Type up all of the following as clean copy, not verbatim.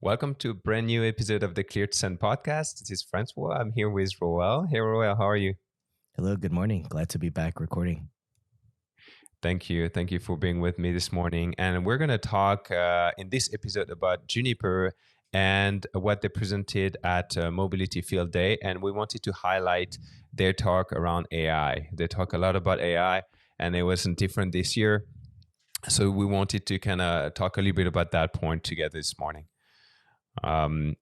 Welcome to a brand new episode of the Clear to Send podcast. This is Francois. I'm here with Roel. Hey, Roel, how are you? Hello, good morning. Glad to be back recording. Thank you. Thank you for being with me this morning. And we're going to talk in this episode about Juniper and what they presented at Mobility Field Day. And we wanted to highlight their talk around AI. They talk a lot about AI, and it wasn't different this year. So we wanted to kind of talk a little bit about that point together this morning.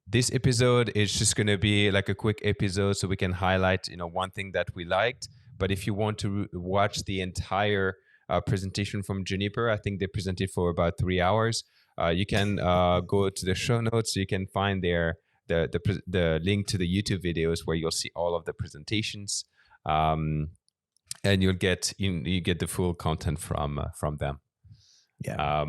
This episode is just going to be like a quick episode so we can highlight, one thing that we liked. But if you want to watch the entire presentation from Juniper, I think they presented for about 3 hours. You can go to the show notes. So you can find there the link to the YouTube videos where you'll see all of the presentations, and you get the full content from them. Yeah.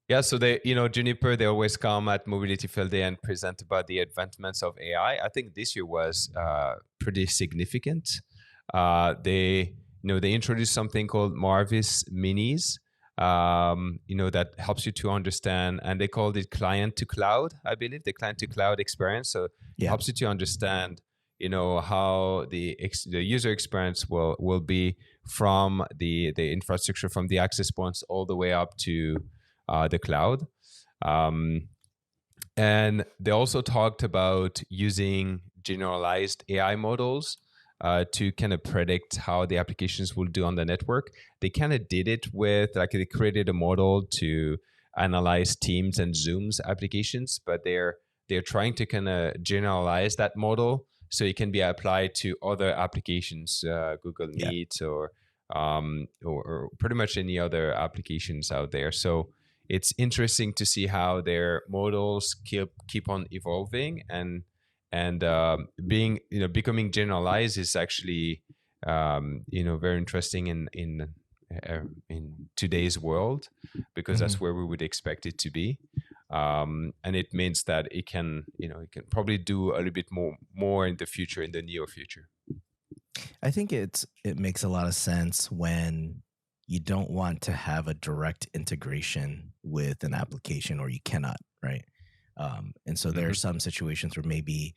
Yeah, so they, Juniper, they always come at Mobility Field Day and present about the advancements of AI. I think this year was pretty significant. They introduced something called Marvis Minis, that helps you to understand, and they called it client to cloud, I believe, the client to cloud experience. So it helps you to understand, how the user experience will be from the infrastructure, from the access points all the way up to the cloud. And they also talked about using generalized AI models to kind of predict how the applications will do on the network. They kind of did it with, they created a model to analyze Teams and Zoom's applications, but they're trying to kind of generalize that model so it can be applied to other applications, Google Meet or pretty much any other applications out there. So it's interesting to see how their models keep on evolving, and being becoming generalized is actually very interesting in today's world, because that's where we would expect it to be, and it means that it can probably do a little bit more in the future, in the near future. I think it makes a lot of sense when you don't want to have a direct integration with an application, or you cannot, right? And so there are some situations where maybe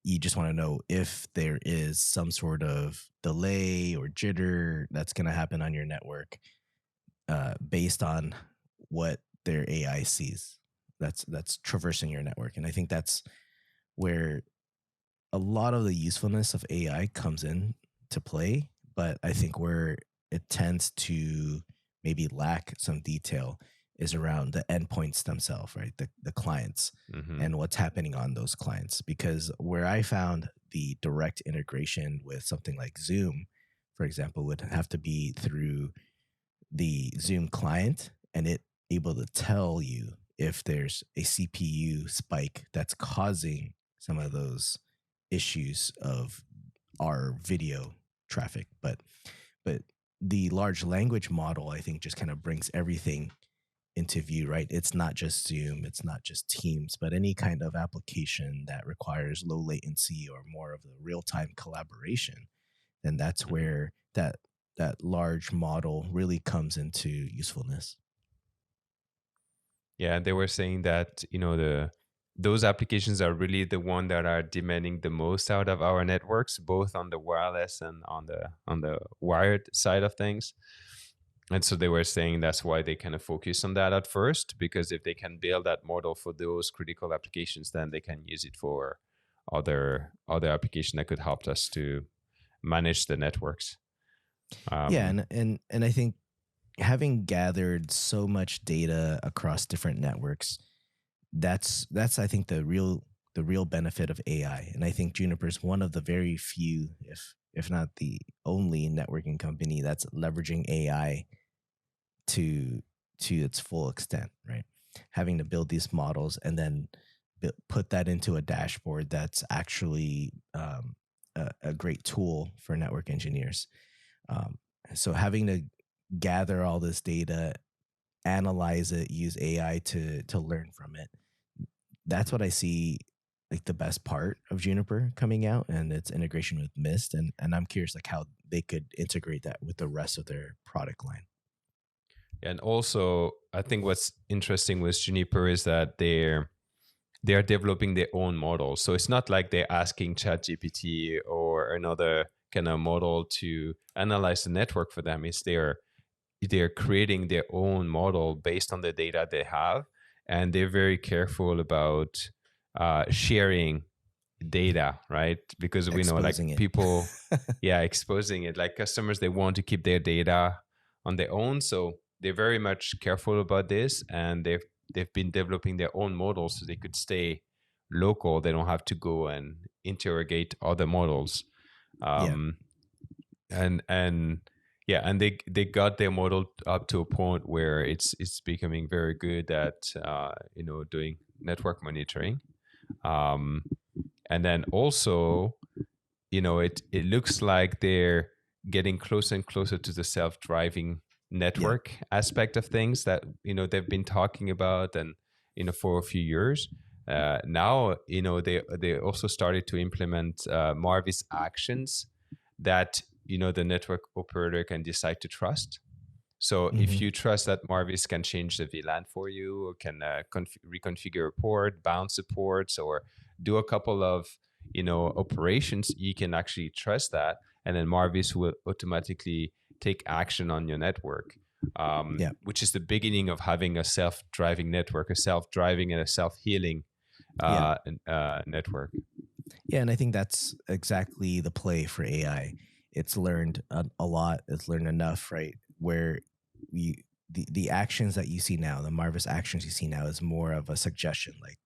you just want to know if there is some sort of delay or jitter that's going to happen on your network based on what their AI sees that's traversing your network. And I think that's where a lot of the usefulness of AI comes in to play, but I think where it tends to maybe lack some detail is around the endpoints themselves, right? The clients and what's happening on those clients. Because where I found the direct integration with something like Zoom, for example, would have to be through the Zoom client, and it able to tell you if there's a CPU spike that's causing some of those issues of our video traffic. But the large language model, I think, just kind of brings everything into view, right? It's not just Zoom, it's not just Teams, but any kind of application that requires low latency or more of the real-time collaboration, then that's where that large model really comes into usefulness. Yeah, they were saying that those applications are really the one that are demanding the most out of our networks, both on the wireless and on the wired side of things. And so they were saying that's why they kind of focus on that at first, because if they can build that model for those critical applications, then they can use it for other application that could help us to manage the networks. And I think having gathered so much data across different networks, that's I think the real benefit of AI. And I think Juniper is one of the very few, if not the only networking company that's leveraging AI to its full extent, right? Having to build these models and then put that into a dashboard that's actually a great tool for network engineers. So having to gather all this data, analyze it, use AI to learn from it, that's what I see like the best part of Juniper coming out, and its integration with Mist. And I'm curious like how they could integrate that with the rest of their product line. And also, I think what's interesting with Juniper is that they're developing their own models. So it's not like they're asking ChatGPT or another kind of model to analyze the network for them. It's they're creating their own model based on the data they have, and they're very careful about sharing data, right? Because we know, like, Exposing it. people, yeah, exposing it. Like, customers, they want to keep their data on their own, so they're very much careful about this, and they've been developing their own models so they could stay local. They don't have to go and interrogate other models. Yeah. um and yeah, and they got their model up to a point where it's becoming very good at doing network monitoring. um and then also, it looks like they're getting closer and closer to the self-driving Yeah. network aspect of things that they've been talking about, and for a few years. Now, they also started to implement Marvis actions that the network operator can decide to trust. So if Hmm. you trust that Marvis can change the VLAN for you, or can reconfigure a port, bounce supports, or do a couple of operations, you can actually trust that, and then Marvis will automatically take action on your network, Yeah. which is the beginning of having a self-driving network, a self-driving and a self-healing Yeah. network. Yeah. And I think that's exactly the play for AI. It's learned a lot. It's learned enough, right? Where the actions that you see now, the Marvis actions you see now, is more of a suggestion. Like,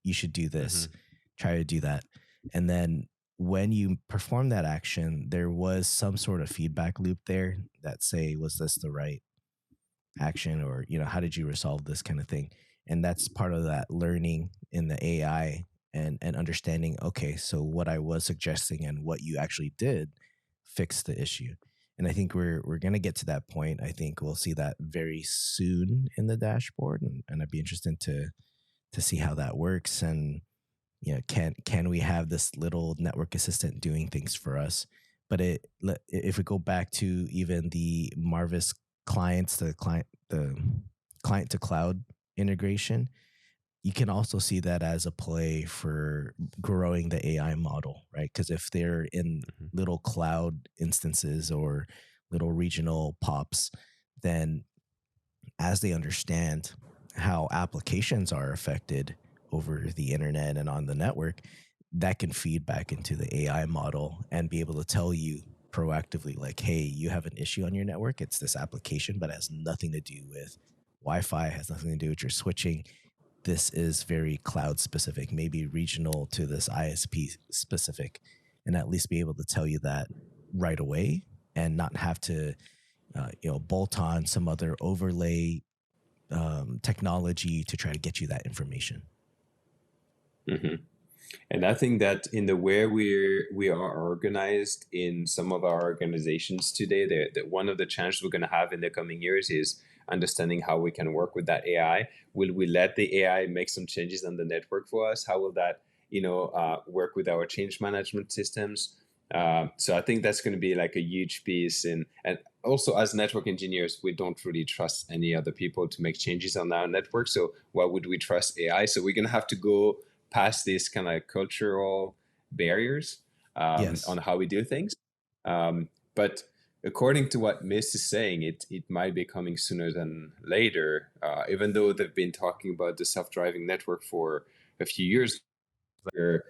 you should do this, Hmm. try to do that. And then when you perform that action, there was some sort of feedback loop there that say, was this the right action? Or, how did you resolve this kind of thing? And that's part of that learning in the AI, and understanding, okay, so what I was suggesting and what you actually did fixed the issue. And I think we're gonna get to that point. I think we'll see that very soon in the dashboard, and I'd be interested to see how that works. And can we have this little network assistant doing things for us? But if we go back to even the Marvis clients, the client to cloud integration, you can also see that as a play for growing the AI model, right? Because if they're in Hmm. little cloud instances or little regional pops, then as they understand how applications are affected over the internet and on the network, that can feed back into the AI model and be able to tell you proactively, like, hey, you have an issue on your network. It's this application, but it has nothing to do with Wi Fi, has nothing to do with your switching. This is very cloud specific, maybe regional to this ISP specific, and at least be able to tell you that right away and not have to bolt on some other overlay technology to try to get you that information. Hmm. And I think that in the way we are organized in some of our organizations today, that one of the challenges we're going to have in the coming years is understanding how we can work with that AI. Will we let the AI make some changes on the network for us? How will that work with our change management systems? So I think that's going to be like a huge piece. And also, as network engineers, we don't really trust any other people to make changes on our network. So why would we trust AI? So we're going to have to go past these kind of cultural barriers Yes. on how we do things. But according to what Mist is saying, it might be coming sooner than later, even though they've been talking about the self-driving network for a few years, where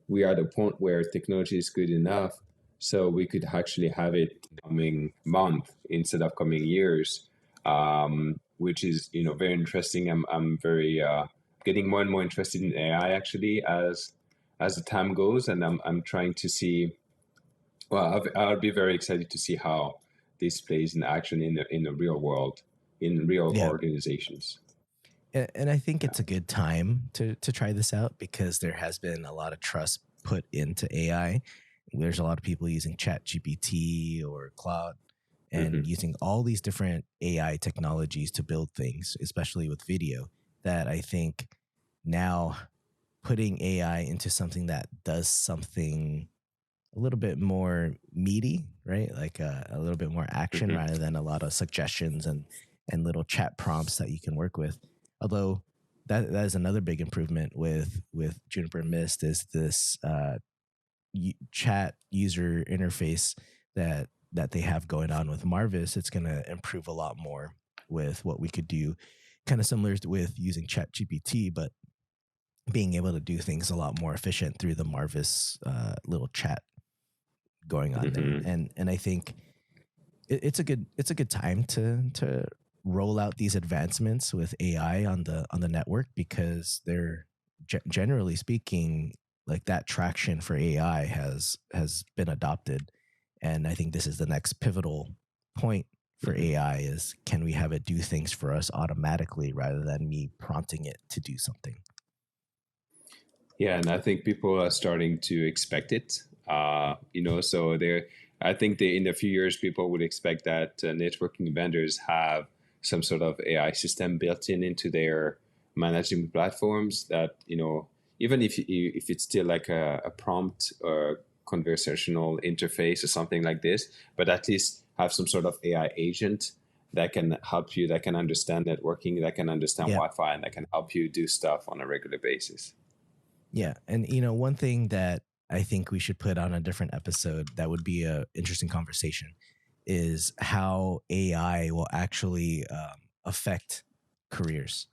we are at a point where technology is good enough so we could actually have it coming month instead of coming years, which is very interesting. I'm very getting more and more interested in AI actually as the time goes, and I'm trying to see. Well, I'll be very excited to see how this plays in action in the real world, in real Yeah. organizations. And I think it's a good time to try this out because there has been a lot of trust put into AI. There's a lot of people using Chat GPT or Cloud and Hmm. using all these different AI technologies to build things, especially with video, that I think now putting AI into something that does something a little bit more meaty, right? Like a little bit more action Hmm. rather than a lot of suggestions and and little chat prompts that you can work with. Although that is another big improvement with Juniper Mist is this chat user interface that they have going on with Marvis. It's going to improve a lot more with what we could do, kind of similar with using ChatGPT, but being able to do things a lot more efficient through the Marvis little chat going on there. And I think it's a good time to roll out these advancements with AI on the network, because they're generally speaking, like, that traction for AI has been adopted. And I think this is the next pivotal point for AI is, can we have it do things for us automatically rather than me prompting it to do something? Yeah, and I think people are starting to expect it. So I think in a few years, people would expect that networking vendors have some sort of AI system built into their management platforms that, even if it's still like a prompt or conversational interface or something like this, but at least have some sort of AI agent that can help you, that can understand networking, that can understand Wi-Fi, and that can help you do stuff on a regular basis. Yeah. And, one thing that I think we should put on a different episode that would be an interesting conversation is how AI will actually affect careers.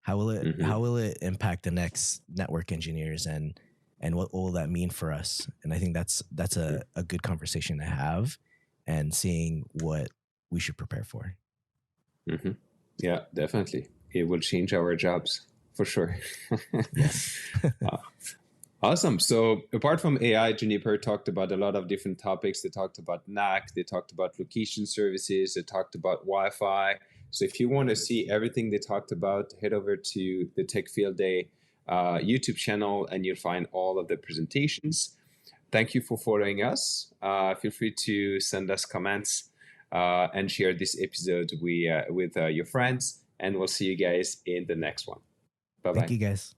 How will it impact the next network engineers, and what will that mean for us? And I think that's a good conversation to have, and seeing what we should prepare for. Yeah, definitely. It will change our jobs for sure. Yes. Awesome. So apart from AI, Juniper talked about a lot of different topics. They talked about NAC, they talked about location services, they talked about Wi-Fi. So if you want to see everything they talked about, head over to the Tech Field Day YouTube channel, and you'll find all of the presentations. Thank you for following us. Feel free to send us comments and share this episode with your friends. And we'll see you guys in the next one. Bye-bye. Thank you, guys.